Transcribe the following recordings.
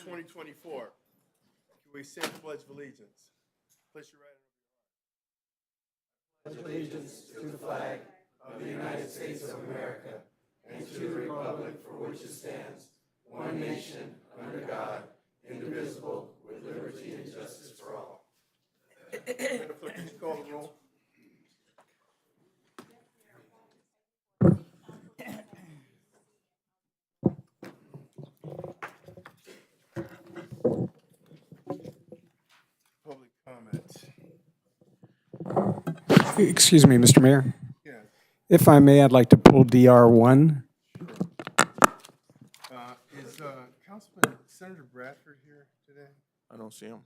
2024. Can we say the Pledge of Allegiance? Place your right hand. Pledge allegiance to the flag of the United States of America and to the republic for which it stands, one nation, under God, indivisible, with liberty and justice for all. Madam Clerk, could you call the roll? Public comment. Excuse me, Mr. Mayor. Yes. If I may, I'd like to pull DR1. Is Councilman Senator Bradford here today? I don't see him.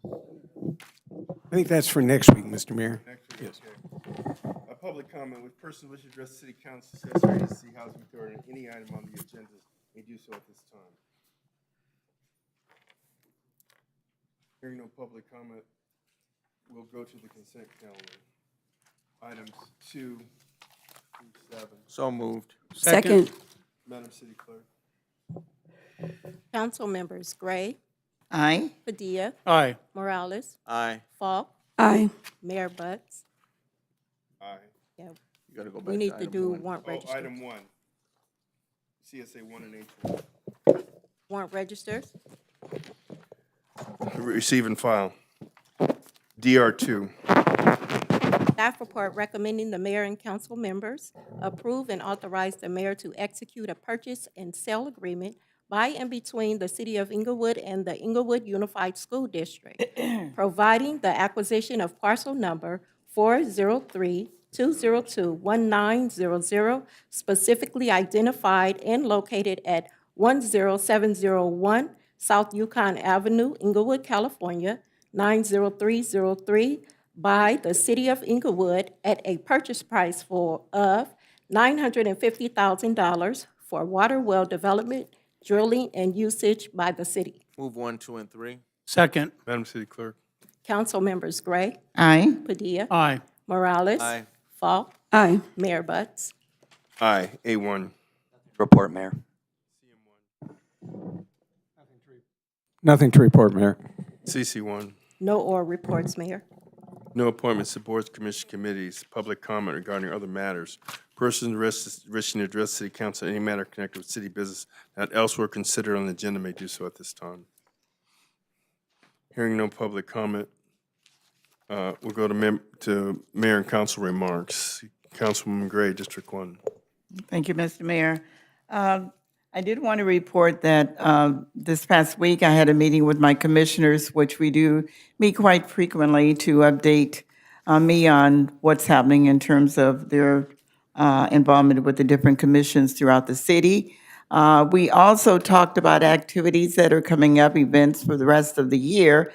I think that's for next week, Mr. Mayor. Next week? Okay. A public comment with person wishing to address the City Council, Assessor, Agency, Housing Authority, and any item on the agenda may do so at this time. Hearing no public comment, we'll go to the consent calendar. Items 2 through 7. So moved. Second. Madam City Clerk. Council members Gray, Aye. Padilla, Aye. Morales, Aye. Falk, Aye. Mayor Butts. Aye. Yeah, You gotta go back we need to item do one. warrant Oh, registers. item 1. CSA 1 and H1. Warrant registers. Receive and file. DR2. Staff report recommending the mayor and council members approve and authorize the mayor to execute a purchase and sale agreement by and between the City of Inglewood and the Inglewood Unified School District, providing the acquisition of parcel number 403-202-1900, specifically identified and located at 10701 South Yukon Avenue, Inglewood, California, 90303, by the City of Inglewood at a purchase price of $950,000 for water well development, drilling, and usage by the city. Move 1, 2, and 3. Second. Madam City Clerk. Council members Gray, Aye. Padilla, Aye. Morales, Aye. Falk, Aye. Mayor Butts. Aye. A1. Report, Mayor. Nothing to report, Mayor. CC1. No oral reports, Mayor. No appointments to boards, commission, committees. Public comment regarding other matters. Persons wishing to address City Council on any matter connected with city business not elsewhere considered on the agenda may do so at this time. Hearing no public comment, we'll go to mayor and council remarks. Councilwoman Gray, District 1. Thank you, Mr. Mayor. I did want to report that this past week I had a meeting with my commissioners, which we do meet quite frequently to update me on what's happening in terms of their involvement with the different commissions throughout the city. We also talked about activities that are coming up, events for the rest of the year.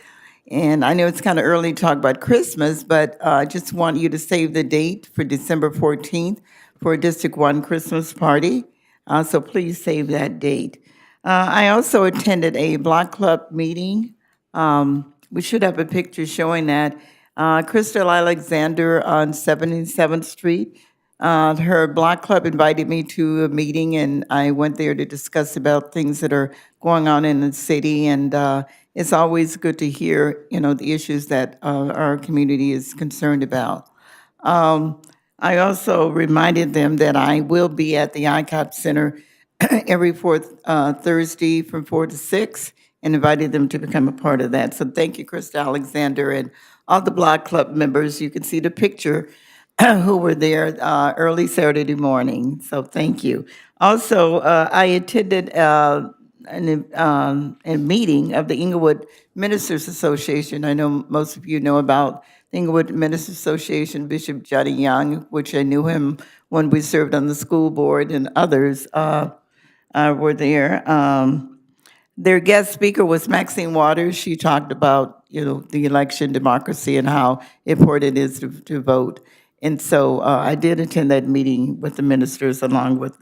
And I know it's kind of early to talk about Christmas, but I just want you to save the date for December 14th for a District 1 Christmas party. So please save that date. I also attended a block club meeting. We should have a picture showing that. Crystal Alexander on 77th Street. Her block club invited me to a meeting, and I went there to discuss about things that are going on in the city. And it's always good to hear, the issues that our community is concerned about. I also reminded them that I will be at the ICOP Center every fourth Thursday from 4 to 6 and invited them to become a part of that. So thank you, Krista Alexander, and all the Block Club members. You can see the picture who were there early Saturday morning. So thank you. Also, I attended a meeting of the Inglewood Ministers Association. I know most of you know about the Inglewood Ministers Association, Bishop Johnny Young, which I knew him when we served on the school board, and others were there. Their guest speaker was Maxine Waters. She talked about, the election democracy and how important it is to vote. And so I did attend that meeting with the ministers along with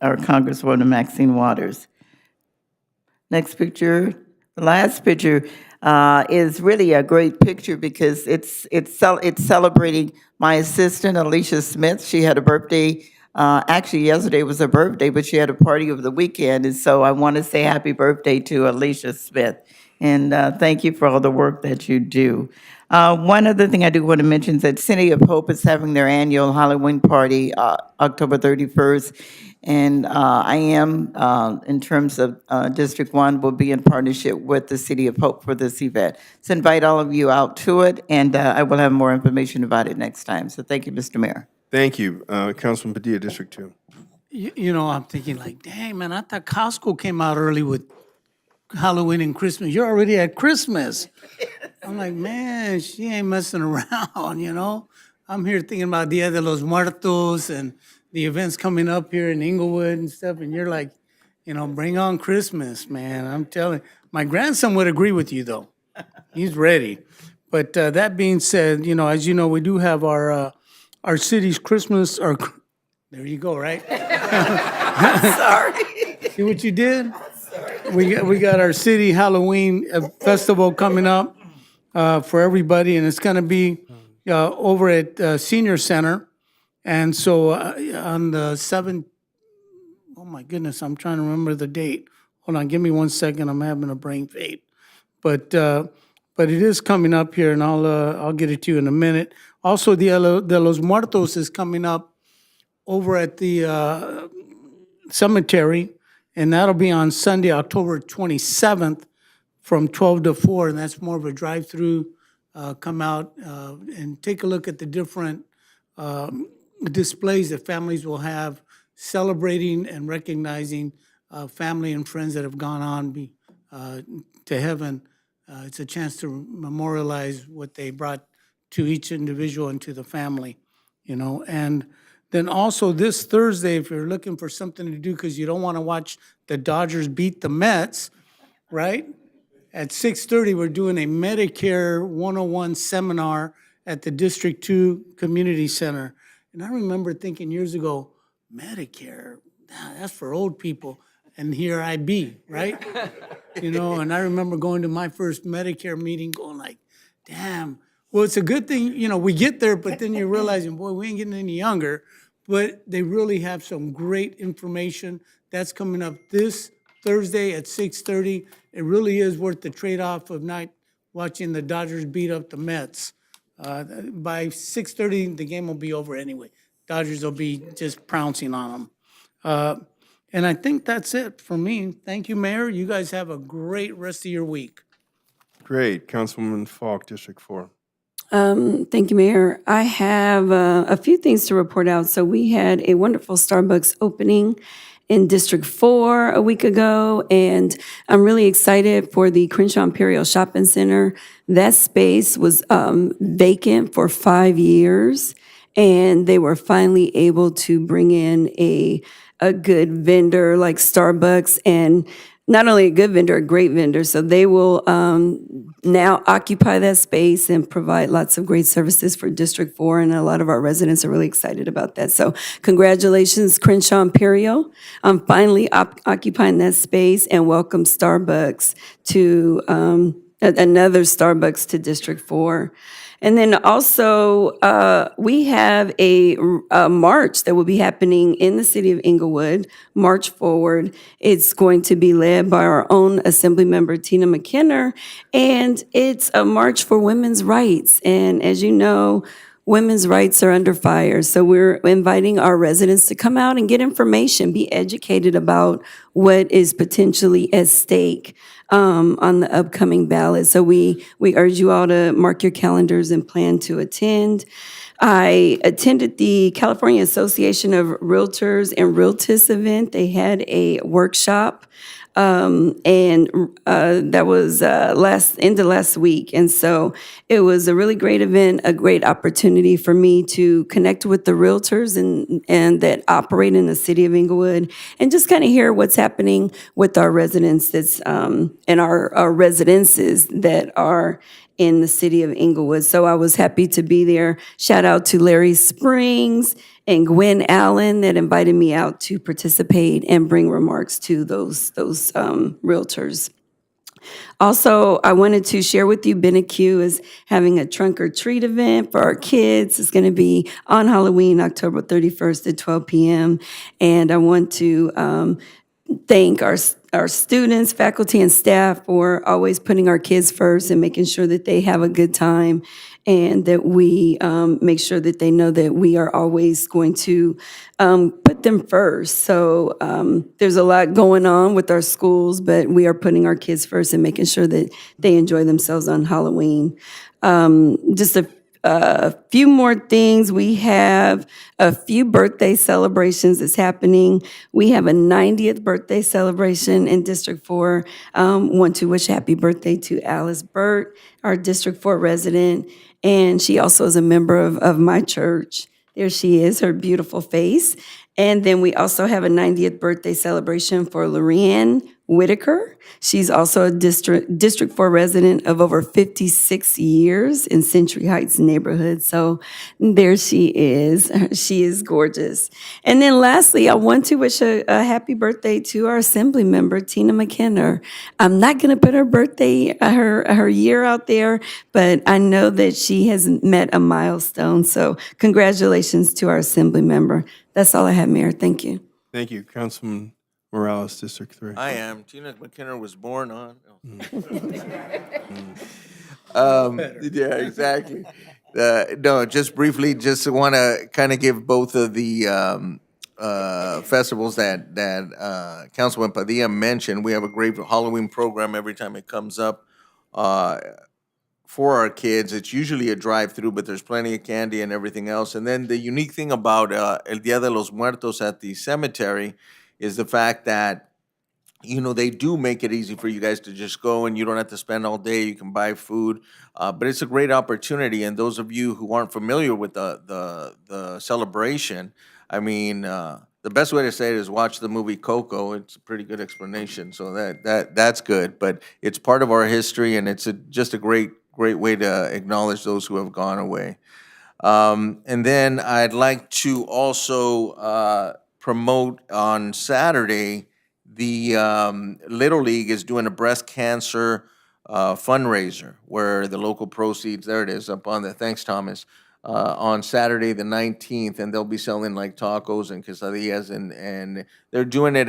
our Congresswoman Maxine Waters. Next picture. The last picture is really a great picture because it's celebrating my assistant, Alicia Smith. She had a birthday. Actually, yesterday was her birthday, but she had a party over the weekend. And so I want to say happy birthday to Alicia Smith. And thank you for all the work that you do. One other thing I do want to mention is that City of Hope is having their annual Halloween party October 31st. And I am, in terms of District 1, will be in partnership with the City of Hope for this event. So invite all of you out to it, and I will have more information about it next time. So thank you, Mr. Mayor. Thank you. Councilman Padilla, District 2. You know, I'm thinking like, dang, man, I thought Costco came out early with Halloween and Christmas. You're already at Christmas. I'm like, man, she ain't messing around, you know? I'm here thinking about Dia de los Muertos and the events coming up here in Inglewood and stuff, and you're like, you know, bring on Christmas, man. I'm telling my grandson would agree with you, though. He's ready. But that being said, you know, as you know, we do have our city's Christmas, there you go, right? Sorry. See what you did? We got our city Halloween festival coming up for everybody, and it's going to be over at Senior Center. And so on the 7th, oh my goodness, I'm trying to remember the date. Hold on, give me 1 second. I'm having a brain fade. But it is coming up here, and I'll get it to you in a minute. Also, Dia de los Muertos is coming up over at the cemetery, and that'll be on Sunday, October 27th, from 12 to 4, and that's more of a drive-through. Come out and take a look at the different displays that families will have celebrating and recognizing family and friends that have gone on to heaven. It's a chance to memorialize what they brought to each individual and to the family, you know. And then also this Thursday, if you're looking for something to do because you don't want to watch the Dodgers beat the Mets, right? At 6:30, we're doing a Medicare 101 seminar at the District 2 Community Center. And I remember thinking years ago, Medicare, that's for old people. And here I be, right? You know, and I remember going to my first Medicare meeting going like, damn. Well, it's a good thing, you know, we get there, but then you're realizing, boy, we ain't getting any younger. But they really have some great information. That's coming up this Thursday at 6:30. It really is worth the trade-off of not watching the Dodgers beat up the Mets. By 6:30, the game will be over anyway. Dodgers will be just pouncing on them. And I think that's it for me. Thank you, Mayor. You guys have a great rest of your week. Great. Councilwoman Falk, District 4. Thank you, Mayor. I have a few things to report out. So we had a wonderful Starbucks opening in District 4 a week ago, and I'm really excited for the Crenshaw Imperial Shopping Center. That space was vacant for 5 years, and they were finally able to bring in a good vendor like Starbucks, and not only a good vendor, a great vendor. So they will now occupy that space and provide lots of great services for District 4, and a lot of our residents are really excited about that. So congratulations, Crenshaw Imperial, on finally occupying that space, and welcome Starbucks to, another Starbucks to District 4. And then also, we have a march that will be happening in the city of Inglewood, March Forward. It's going to be led by our own Assembly Member Tina McKenna, and it's a march for women's rights. And as you know, women's rights are under fire. So we're inviting our residents to come out and get information, be educated about what is potentially at stake on the upcoming ballot. So we urge you all to mark your calendars and plan to attend. I attended the California Association of Realtors and Realtists event. They had a workshop, and that was end of last week. And so it was a really great event, a great opportunity for me to connect with the realtors and that operate in the city of Inglewood, and just kind of hear what's happening with our residents that's and our residences that are in the city of Inglewood. So I was happy to be there. Shout out to Larry Springs and Gwen Allen that invited me out to participate and bring remarks to those realtors. Also, I wanted to share with you, BenQ is having a trunk or treat event for our kids. It's going to be on Halloween, October 31st at 12 p.m. And I want to thank our our students, faculty, and staff for always putting our kids first and making sure that they have a good time, and that we make sure that they know that we are always going to put them first. So there's a lot going on with our schools, but we are putting our kids first and making sure that they enjoy themselves on Halloween. Just a few more things. We have a few birthday celebrations that's happening. We have a 90th birthday celebration in District 4. Want to wish happy birthday to Alice Burt, our District 4 resident, and she also is a member of my church. There she is, her beautiful face. And then we also have a 90th birthday celebration for Lorianne Whitaker. She's also a District 4 resident of over 56 years in Century Heights neighborhood. So there she is. She is gorgeous. And then lastly, I want to wish a happy birthday to our Assembly member, Tina McKenna. I'm not going to put her birthday, her year out there, but I know that she has met a milestone. So congratulations to our Assembly member. That's all I have, Mayor. Thank you. Thank you. Councilman Morales, District 3. I am. Tina McKinnon was born on. Yeah, exactly. No, just briefly, just want to kind of give both of the festivals that Councilman Padilla mentioned. We have a great Halloween program every time it comes up for our kids. It's usually a drive-through, but there's plenty of candy and everything else. And then the unique thing about El Dia de los Muertos at the cemetery is the fact that, you know, they do make it easy for you guys to just go and you don't have to spend all day. You can buy food, but it's a great opportunity. And those of you who aren't familiar with the celebration, I mean, the best way to say it is watch the movie Coco. It's a pretty good explanation, so that's good. But it's part of our history, and it's just a great way to acknowledge those who have gone away. And then I'd like to also promote on Saturday, the Little League is doing a breast cancer fundraiser where the local proceeds, there it is, up on there, thanks Thomas, on Saturday the 19th, and they'll be selling like tacos and quesadillas, and they're doing it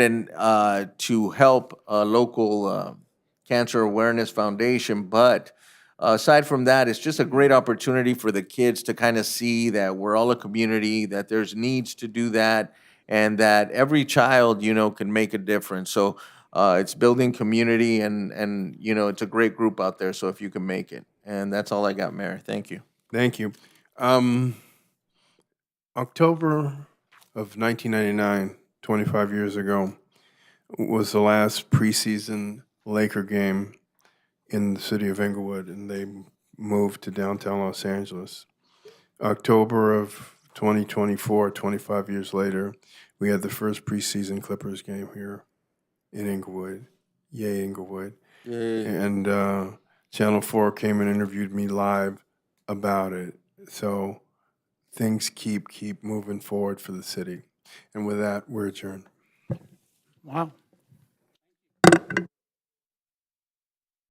to help a local cancer awareness foundation. But aside from that, it's just a great opportunity for the kids to kind of see that we're all a community, that there's needs to do that, and that every child, you know, can make a difference. So it's building community, and you know, it's a great group out there. So if you can make it, and that's all I got, Mayor. Thank you. Thank you. October of 1999, 25 years ago, was the last preseason Laker game in the city of Inglewood, and they moved to downtown Los Angeles. October of 2024, 25 years later, we had the first preseason Clippers game here in Inglewood. Yay, Inglewood. Yay. And Channel 4 came and interviewed me live about it. So things keep moving forward for the city. And with that, we're adjourned. Wow.